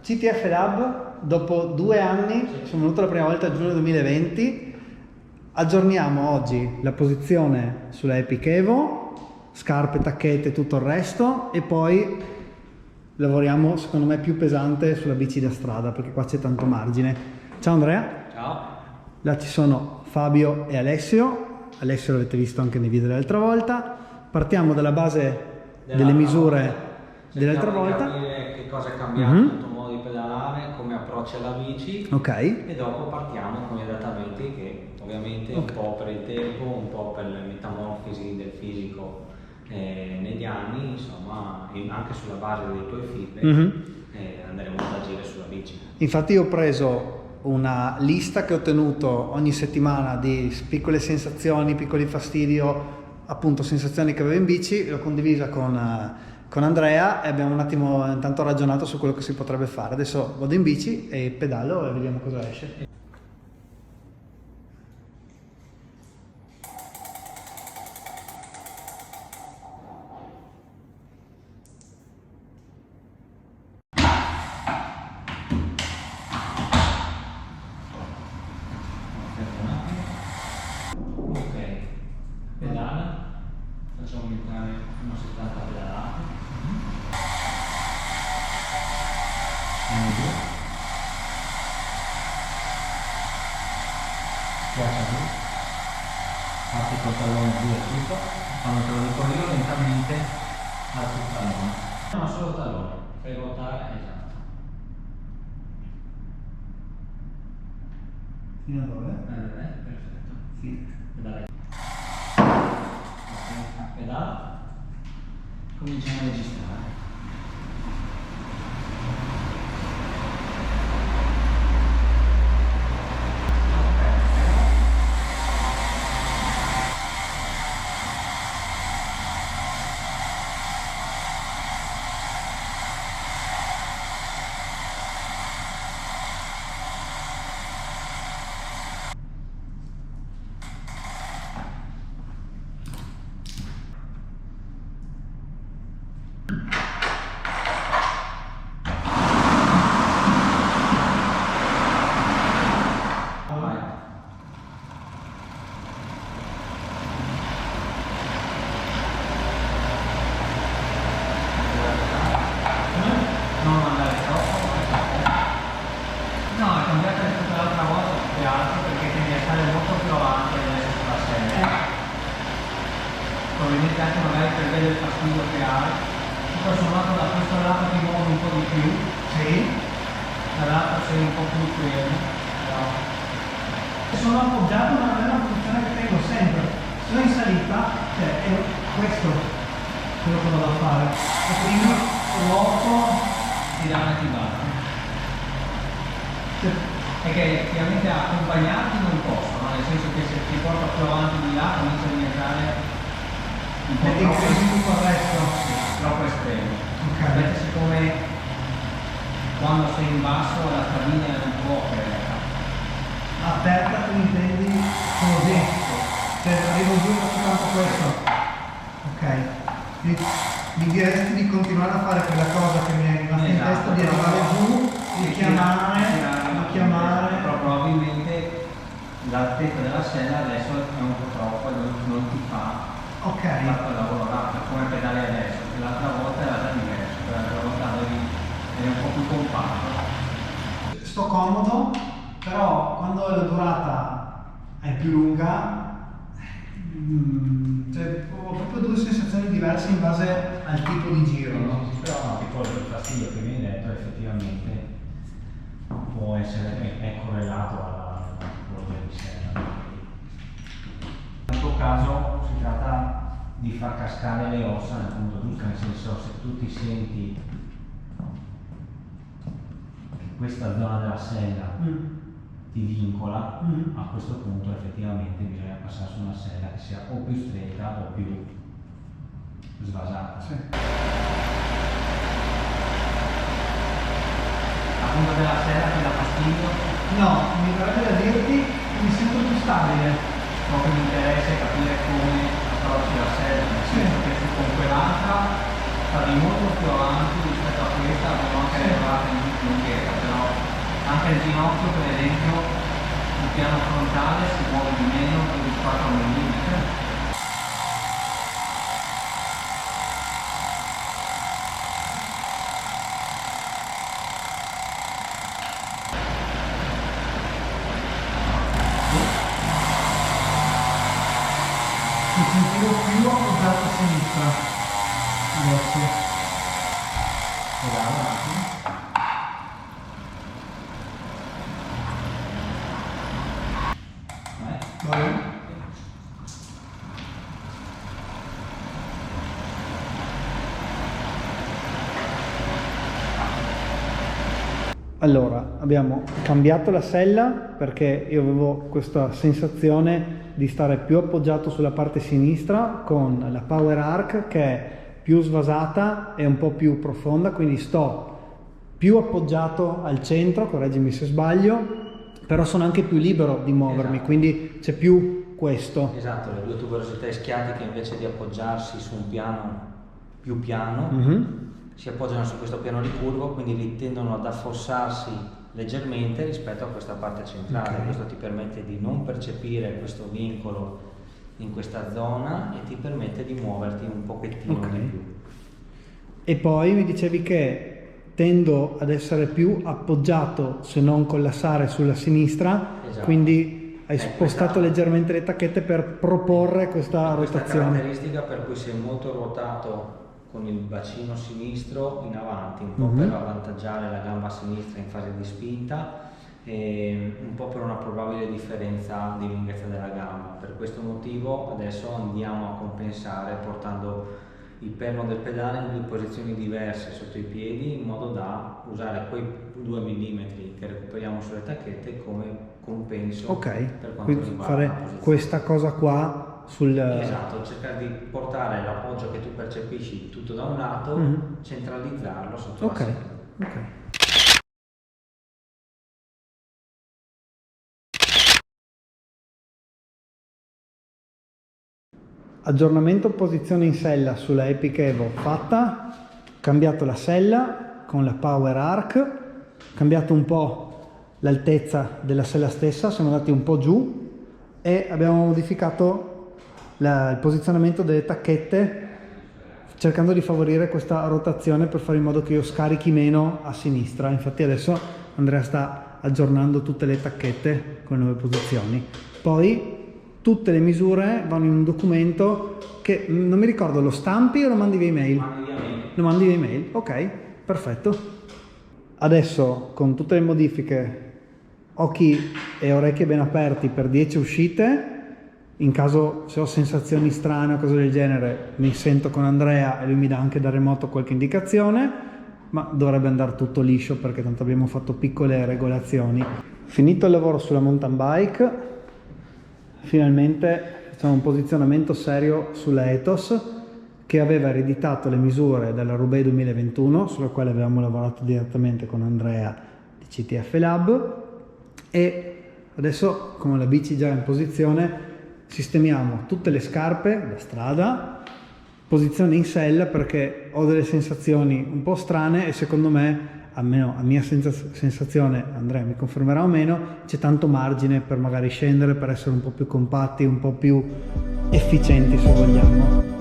CTF Lab, dopo 2 anni, sono venuto la prima volta a giugno 2020, aggiorniamo oggi la posizione sulla Epic Evo, scarpe, tacchette e tutto il resto, e poi lavoriamo secondo me più pesante sulla bici da strada, perché qua c'è tanto margine. Ciao Andrea. Ciao. Là ci sono Fabio e Alessio. Alessio l'avete visto anche nei video dell'altra volta. Partiamo dalla base delle misure dell'altra volta. Capire che cosa è cambiato nel tuo modo di pedalare, come approcci alla bici. Ok. E dopo partiamo con gli adattamenti che ovviamente un po' per il tempo, un po' per le metamorfosi del fisico negli anni, insomma, anche sulla base dei tuoi feedback andremo ad agire sulla bici. Infatti io ho preso una lista che ho ottenuto ogni settimana di piccole sensazioni, piccoli fastidio, appunto sensazioni che avevo in bici, l'ho condivisa con Andrea e abbiamo un attimo intanto ragionato su quello che si potrebbe fare. Adesso vado in bici e pedalo e vediamo cosa esce. Pedala, facciamo aumentare una 70 pedalate. Schiaccia giù, parti col tallone giù e tutto, quando te lo dico io lentamente alzi il tallone. Ma solo tallone, fai ruotare, esatto. Fino a dove? Perfetto. Sì. Pedala. Pedala, cominciamo a registrare. Probabilmente anche magari per vedere il fastidio che hai. Poi sono andato da questo lato ti muovo un po' di più, sì, dall'altro sei un po' più fermo. Sono appoggiato ma non è una posizione che tengo sempre. Sono in salita, cioè è questo quello che vado a fare. E quindi ruoto, tirare e ti batti. Perché effettivamente accompagnarti non posso, no? Nel senso che se ti porto più avanti di là comincia a diventare un po' tutto il resto, sì, troppo estremo. Okay. Invece siccome quando sei in basso la stradina è un po' aperta. Aperta tu intendi così? Cioè arrivo giù e faccio tanto questo. Ok. Mi diresti di continuare a fare quella cosa che mi è rimasta in testa, di arrivare giù, di chiamare. Però probabilmente l'altezza della sella adesso è un po' troppo e non ti fa fatto il lavoro là, come pedali adesso, che l'altra volta era già diverso, l'altra volta eri un po' più compatto. Sto comodo, però quando la durata è più lunga, cioè, ho proprio 2 sensazioni diverse in base al tipo di giro, no? Però no, tipo il fastidio che mi hai detto effettivamente può essere, è correlato alla tipologia di sella. Nel tuo caso si tratta di far cascare le ossa nel punto giusto, nel senso se tu ti senti che questa zona della sella ti vincola, a questo punto effettivamente bisogna passare su una sella che sia o più stretta o più svasata. Sì. La punta della sella ti dà fastidio? No, mi verrebbe da dirti che mi sento più stabile. Ciò che mi interessa è capire come approcci la sella, nel senso che su con quell'altra stavi molto più avanti rispetto a questa, abbiamo anche lavorato in lunghezza. ginocchio, per esempio, il piano frontale si muove di meno di 4 mm. Mi sentivo più appoggiato a sinistra adesso. Guarda, un attimo. Vai. Allora, abbiamo cambiato la sella perché io avevo questa sensazione di stare più appoggiato sulla parte sinistra con la Power Arc che è più svasata e un po' più profonda, quindi sto più appoggiato al centro, correggimi se sbaglio, però sono anche più libero di muovermi, esatto. Quindi c'è più questo. Esatto, le due tuberosità ischiatiche invece di appoggiarsi su un piano più piano, si appoggiano su questo piano ricurvo, quindi tendono ad affossarsi leggermente rispetto a questa parte centrale. Okay. Questo ti permette di non percepire questo vincolo in questa zona e ti permette di muoverti un pochettino di più. E poi mi dicevi che tendo ad essere più appoggiato, se non collassare, sulla sinistra, Esatto. Quindi hai spostato leggermente le tacchette per proporre questa rotazione. Caratteristica per cui sei molto ruotato con il bacino sinistro in avanti, un po' per avvantaggiare la gamba sinistra in fase di spinta e un po' per una probabile differenza di lunghezza della gamba. Per questo motivo adesso andiamo a compensare portando il perno del pedale in due posizioni diverse sotto i piedi, in modo da usare quei 2 mm che recuperiamo sulle tacchette come compenso per quanto quindi riguarda fare la posizione. questa cosa qua sul... Esatto, cercare di portare l'appoggio che tu percepisci tutto da un lato, centralizzarlo sotto la sella. Aggiornamento posizione in sella sulla Epic Evo fatta, cambiato la sella con la Power Arc, cambiato un po' l'altezza della sella stessa, siamo andati un po' giù e abbiamo modificato il posizionamento delle tacchette cercando di favorire questa rotazione per fare in modo che io scarichi meno a sinistra. Infatti adesso Andrea sta aggiornando tutte le tacchette con le nuove posizioni. Poi tutte le misure vanno in un documento che non mi ricordo, lo stampi o lo mandi via email? Lo mandi via email, ok, perfetto. Adesso con tutte le modifiche, occhi e orecchie ben aperti per 10 uscite. In caso se ho sensazioni strane o cose del genere mi sento con Andrea e lui mi dà anche da remoto qualche indicazione, ma dovrebbe andare tutto liscio perché tanto abbiamo fatto piccole regolazioni. Finito il lavoro sulla mountain bike, finalmente facciamo un posizionamento serio sulla Ethos che aveva ereditato le misure dalla Roubaix 2021, sulla quale avevamo lavorato direttamente con Andrea di CTF Lab, e adesso con la bici già in posizione sistemiamo tutte le scarpe da strada, posizione in sella perché ho delle sensazioni un po' strane e secondo me, almeno a mia sensazione, Andrea mi confermerà o meno, c'è tanto margine per magari scendere, per essere un po' più compatti, un po' più efficienti se vogliamo.